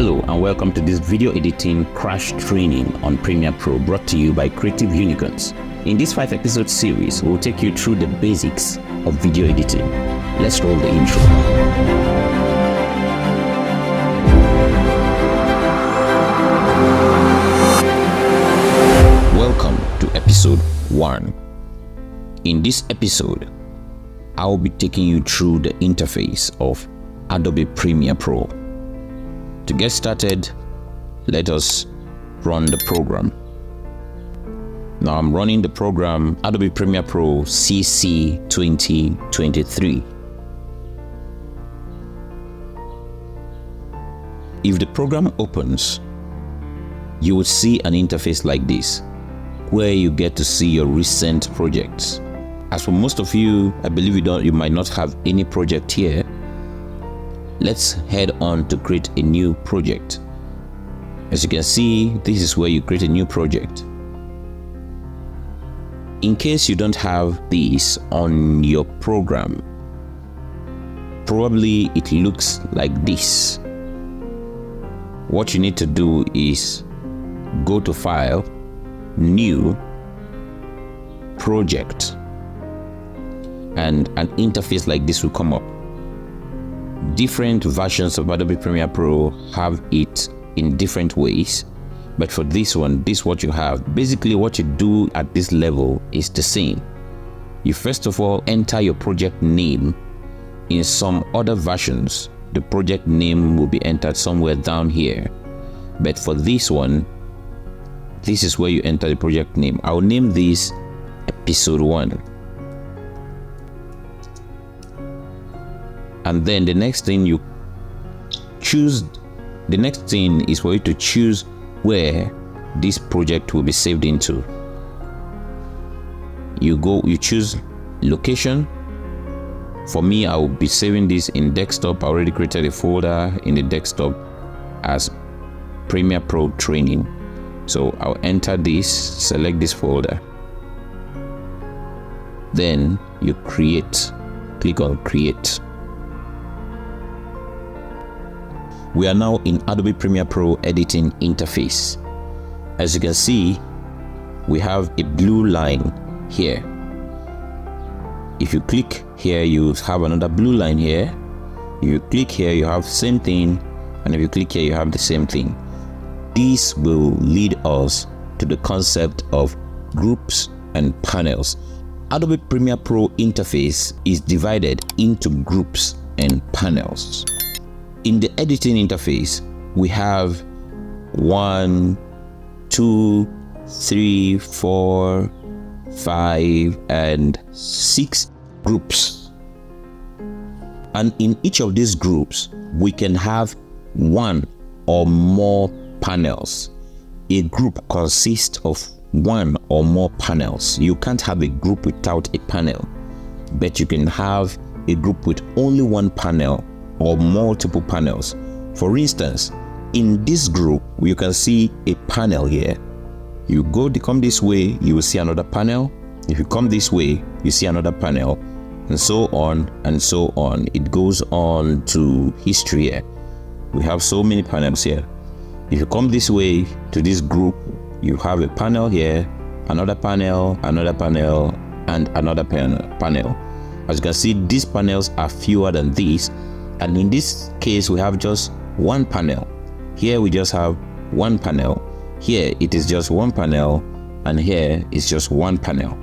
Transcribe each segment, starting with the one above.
Hello and welcome to this video editing crash training on Premiere Pro, brought to you by Creative Unicorns. In this 5-episode series, we'll take you through the basics of video editing. Let's roll the intro. Welcome to episode 1. In this episode, I'll be taking you through the interface of Adobe Premiere Pro. To get started, let us run the program. Now I'm running the program Adobe Premiere Pro CC 2023. If the program opens, you will see an interface like this, where you get to see your recent projects. As for most of you, I believe you might not have any project here. Let's head on to create a new project. As you can see, this is where you create a new project. In case you don't have this on your program, probably it looks like this. What you need to do is go to File, New, Project, and an interface like this will come up. Different versions of Adobe Premiere Pro have it in different ways, but for this one, this is what you have. Basically, what you do at this level is the same. You first of all enter your project name. In some other versions, the project name will be entered somewhere down here, but for this one, this is where you enter the project name. I'll name this episode 1. And then the next thing is for you to choose where this project will be saved into. You choose location. For me, I will be saving this in desktop. I already created a folder in the desktop as Premiere Pro training. So I'll enter this, select this folder. Then you create, click on create. We are now in Adobe Premiere Pro editing interface. As you can see, we have a blue line here. If you click here, you have another blue line here. If you click here, you have the same thing, and if you click here, you have the same thing. This will lead us to the concept of groups and panels. Adobe Premiere Pro interface is divided into groups and panels. In the editing interface, we have 1, 2, 3, 4, 5, and 6 groups. And in each of these groups, we can have one or more panels. A group consists of one or more panels. You can't have a group without a panel, but you can have a group with only one panel or multiple panels. For instance, in this group, you can see a panel here. You come this way, you will see another panel. If you come this way, you see another panel, and so on and so on. It goes on to history here. We have so many panels here. If you come this way to this group, you have a panel here, another panel, another panel, and another panel. As you can see, these panels are fewer than these. And in this case, we have just one panel. Here we just have one panel. Here it is just one panel, and here is just one panel.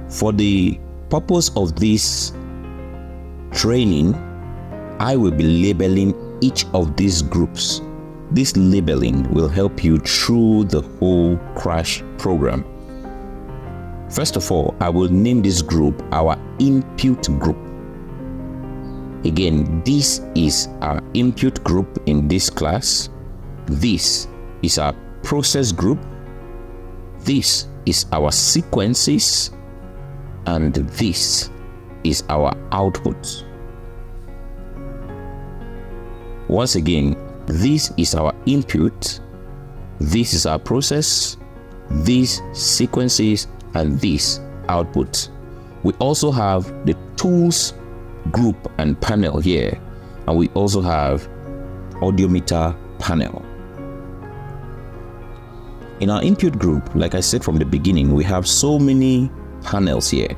For the purpose of this training, I will be labeling each of these groups. This labeling will help you through the whole crash program. First of all, I will name this group our input group. Again, this is our input group in this class. This is our process group. This is our sequences. And this is our output. Once again, this is our input. This is our process. These sequences and this output. We also have the tools group and panel here, and we also have audiometer panel. In our input group, like I said from the beginning, we have so many panels here.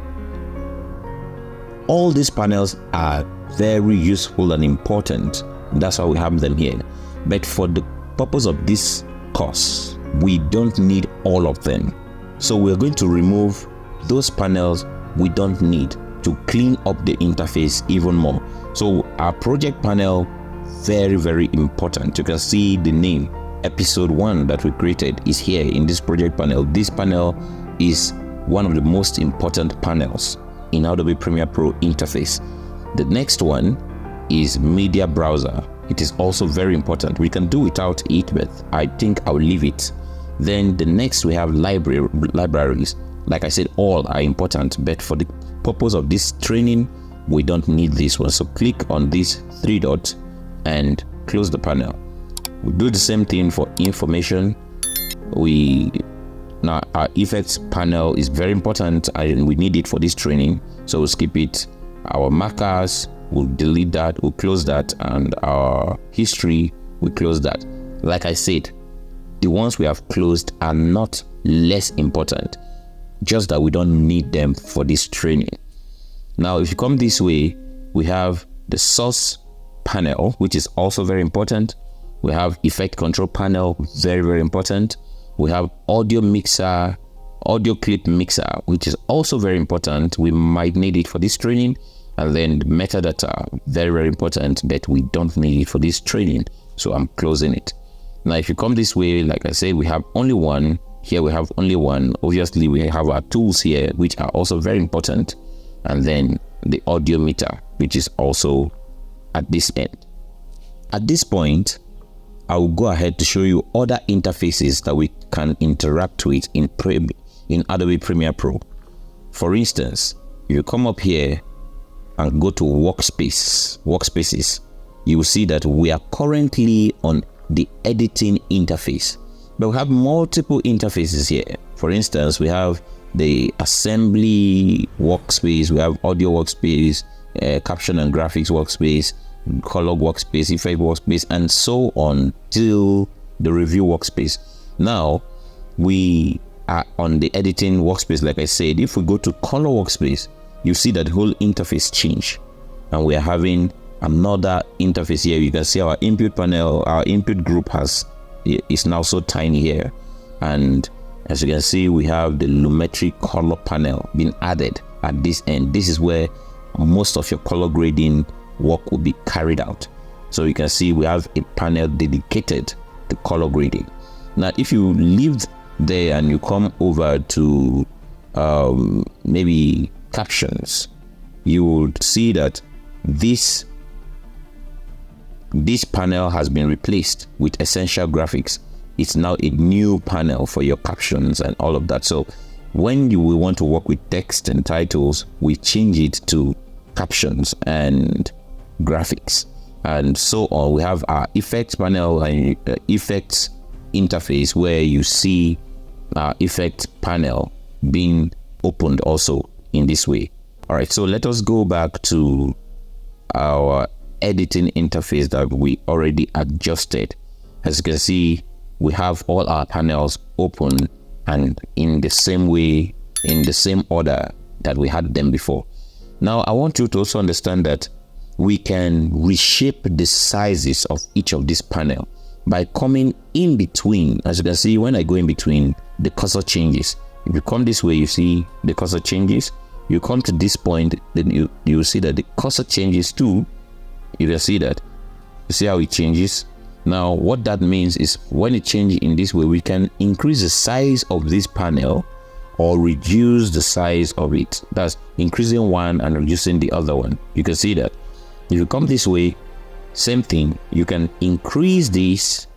All these panels are very useful and important. That's why we have them here. But for the purpose of this course, we don't need all of them. So we're going to remove those panels we don't need to clean up the interface even more. So our project panel, very, very important. You can see the name, episode 1 that we created is here in this project panel. This panel is one of the most important panels in Adobe Premiere Pro interface. The next one is media browser. It is also very important. We can do without it, but I think I'll leave it. Then the next we have libraries. Like I said, all are important, but for the purpose of this training, we don't need this one. So click on these 3 dots and close the panel. We do the same thing for information. Now our effects panel is very important and we need it for this training, so we'll skip it. Our markers, we'll delete that, we'll close that, and our history, we close that. Like I said, the ones we have closed are not less important, just that we don't need them for this training. Now if you come this way, we have the source panel, which is also very important. We have effect control panel, very, very important. We have audio mixer, audio clip mixer, which is also very important. We might need it for this training. And then the metadata, very, very important, but we don't need it for this training. So I'm closing it. Now, if you come this way, like I said, we have only one. Here we have only one. Obviously, we have our tools here, which are also very important. And then the audio meter, which is also at this end. At this point, I will go ahead to show you other interfaces that we can interact with in Adobe Premiere Pro. For instance, if you come up here and go to workspaces, you will see that we are currently on the editing interface, but we have multiple interfaces here. For instance, we have the assembly workspace, we have audio workspace, caption and graphics workspace, color workspace, effect workspace, and so on till the review workspace. Now we are on the editing workspace. Like I said, if we go to color workspace, you see that the whole interface change, and we are having another interface here. You can see our input panel, our input group is now so tiny here, and as you can see, we have the lumetri color panel being added at this end. This is where most of your color grading work will be carried out. So you can see we have a panel dedicated to color grading. Now if you leave there and you come over to maybe captions, you will see that this panel has been replaced with essential graphics. It's now a new panel for your captions and all of that. So when you will want to work with text and titles, we change it to captions and graphics and so on. We have our effects panel and effects interface, where you see our effects panel being opened also in this way. All right, so let us go back to our editing interface that we already adjusted. As you can see, we have all our panels open and in the same way, in the same order that we had them before. Now I want you to also understand that we can reshape the sizes of each of these panel by coming in between. As you can see, when I go in between, the cursor changes. If you come this way, you see the cursor changes. You come to this point, then you see that the cursor changes too. You can see that. You see how it changes. Now what that means is when it changes in this way, we can increase the size of this panel or reduce the size of it. That's increasing one and reducing the other one. You can see that. If you come this way, same thing, you can increase this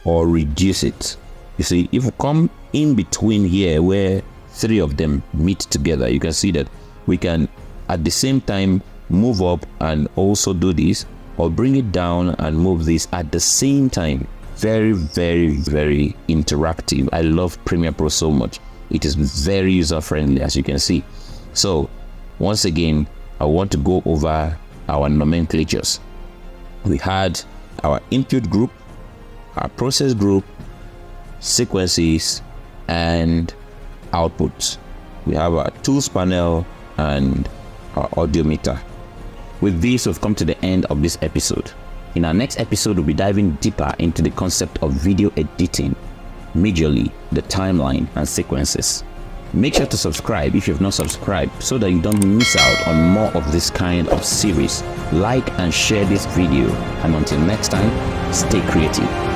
or reduce it. You see, if you come in between here where 3 of them meet together, you can see that we can at the same time move up and also do this, or bring it down and move this at the same time. Very, very, very interactive. I love Premiere Pro so much. It is very user friendly, as you can see. So once again, I want to go over our nomenclatures. We had our input group, our process group, sequences, and outputs. We have our tools panel and our audio meter. With this, we've come to the end of this episode. In our next episode, we'll be diving deeper into the concept of video editing, majorly the timeline and sequences. Make sure to subscribe if you have not subscribed so that you don't miss out on more of this kind of series. Like and share this video, and until next time, stay creative.